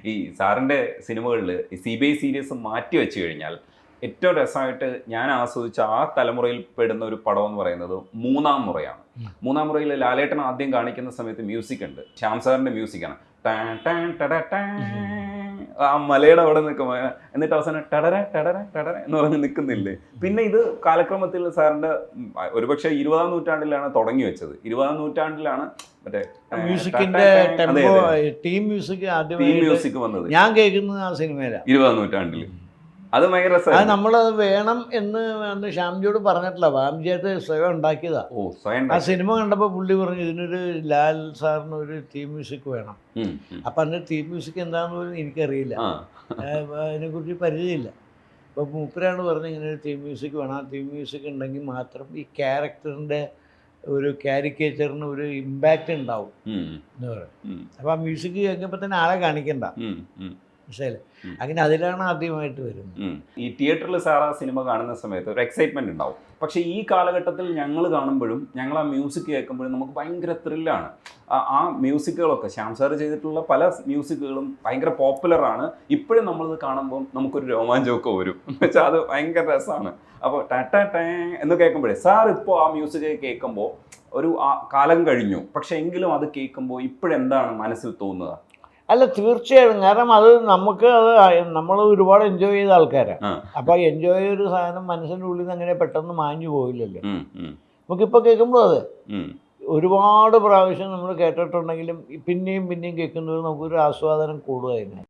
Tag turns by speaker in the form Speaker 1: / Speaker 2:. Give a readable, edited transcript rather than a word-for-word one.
Speaker 1: ഈ സാറിൻ്റെ സിനിമകളിൽ ഈ CBI സീരീസ് മാറ്റി വെച്ച് കഴിഞ്ഞാൽ ഏറ്റവും രസമായിട്ട് ഞാൻ ആസ്വദിച്ച ആ തലമുറയിൽ പെടുന്ന ഒരു പടം എന്ന് പറയുന്നത് മൂന്നാം മുറയാണ്. മൂന്നാം മുറയിൽ ലാലേട്ടൻ ആദ്യം കാണിക്കുന്ന സമയത്ത് മ്യൂസിക് ഉണ്ട്, ശ്യാം സാറിൻ്റെ മ്യൂസിക്കാണ്. ആ മലയുടെ അവിടെ നിൽക്കുമ്പോൾ എന്നിട്ട് അവസാനം ടടര ടടര ടടര എന്ന് പറഞ്ഞ് നിൽക്കുന്നില്ലേ. പിന്നെ ഇത് കാലക്രമത്തിൽ സാറിൻ്റെ ഒരുപക്ഷെ 20-ാം നൂറ്റാണ്ടിലാണ് തുടങ്ങി വെച്ചത്. 20-ാം നൂറ്റാണ്ടിലാണ് മറ്റേ
Speaker 2: മ്യൂസിക്കിന്റെ ടീം മ്യൂസിക്
Speaker 1: വന്നത്.
Speaker 2: ഞാൻ കേൾക്കുന്നത് ആ സിനിമയിലാണ്
Speaker 1: 20-ാം നൂറ്റാണ്ടിൽ. അത് ഭയങ്കര
Speaker 2: അത് നമ്മളത് വേണം എന്ന് ശ്യാംജിയോട് പറഞ്ഞിട്ടില്ല, വാംജിയായിട്ട് സ്വയം ഉണ്ടാക്കിയതാ. ആ സിനിമ കണ്ടപ്പോൾ പുള്ളി പറഞ്ഞു ഇതിനൊരു ലാൽ സാറിന് ഒരു തീം മ്യൂസിക് വേണം. അപ്പം അന്ന് തീം മ്യൂസിക് എന്താണെന്ന് പോലും എനിക്കറിയില്ല, അതിനെക്കുറിച്ച് പരിചയമില്ല. അപ്പോൾ മൂപ്പരാണ് പറഞ്ഞത് ഇങ്ങനെ ഒരു തീം മ്യൂസിക് വേണം, ആ തീം മ്യൂസിക് ഉണ്ടെങ്കിൽ മാത്രം ഈ ക്യാരക്ടറിൻ്റെ ഒരു കാരിക്കേച്ചറിന് ഒരു ഇമ്പാക്റ്റ് ഉണ്ടാവും എന്ന് പറയും. അപ്പോൾ ആ മ്യൂസിക് കേൾക്കുമ്പോൾ തന്നെ ആളെ കാണിക്കണ്ട, മനസ്സിലായില്ലേ? അങ്ങനെ അതിലാണ് ആദ്യമായിട്ട് വരുന്നത്.
Speaker 1: ഈ തിയേറ്ററിൽ സാർ ആ സിനിമ കാണുന്ന സമയത്ത് ഒരു എക്സൈറ്റ്മെന്റ് ഉണ്ടാവും. പക്ഷേ ഈ കാലഘട്ടത്തിൽ ഞങ്ങൾ കാണുമ്പോഴും ഞങ്ങൾ ആ മ്യൂസിക് കേൾക്കുമ്പോഴും നമുക്ക് ഭയങ്കര ത്രില്ലാണ്. ആ മ്യൂസിക്കുകളൊക്കെ ശ്യാം സാർ ചെയ്തിട്ടുള്ള പല മ്യൂസിക്കുകളും ഭയങ്കര പോപ്പുലറാണ്. ഇപ്പോഴും നമ്മളിത് കാണുമ്പോൾ നമുക്കൊരു രോമാഞ്ചമൊക്കെ വരും എന്ന് വെച്ചാൽ അത് ഭയങ്കര രസമാണ്. അപ്പോൾ ടാറ്റ ടേ എന്ന് കേൾക്കുമ്പോഴേ സാർ ഇപ്പോൾ ആ മ്യൂസിക് കേൾക്കുമ്പോൾ ഒരു കാലം കഴിഞ്ഞു, പക്ഷെ എങ്കിലും അത് കേൾക്കുമ്പോൾ ഇപ്പോഴെന്താണ് മനസ്സിൽ തോന്നുക?
Speaker 2: അല്ല, തീർച്ചയായും. കാരണം അത് നമ്മൾ ഒരുപാട് എൻജോയ് ചെയ്ത ആൾക്കാരാണ്. അപ്പോൾ എൻജോയ് ചെയ്തൊരു സാധനം മനസ്സിൻ്റെ ഉള്ളിൽ നിന്ന് അങ്ങനെ പെട്ടെന്ന് മാഞ്ഞു പോയില്ലല്ലോ. നമുക്കിപ്പോൾ കേൾക്കുമ്പോൾ അതെ ഒരുപാട് പ്രാവശ്യം നമ്മൾ കേട്ടിട്ടുണ്ടെങ്കിലും പിന്നെയും പിന്നെയും കേൾക്കുന്നത് നമുക്കൊരു ആസ്വാദനം കൂടുതലായിരുന്നു.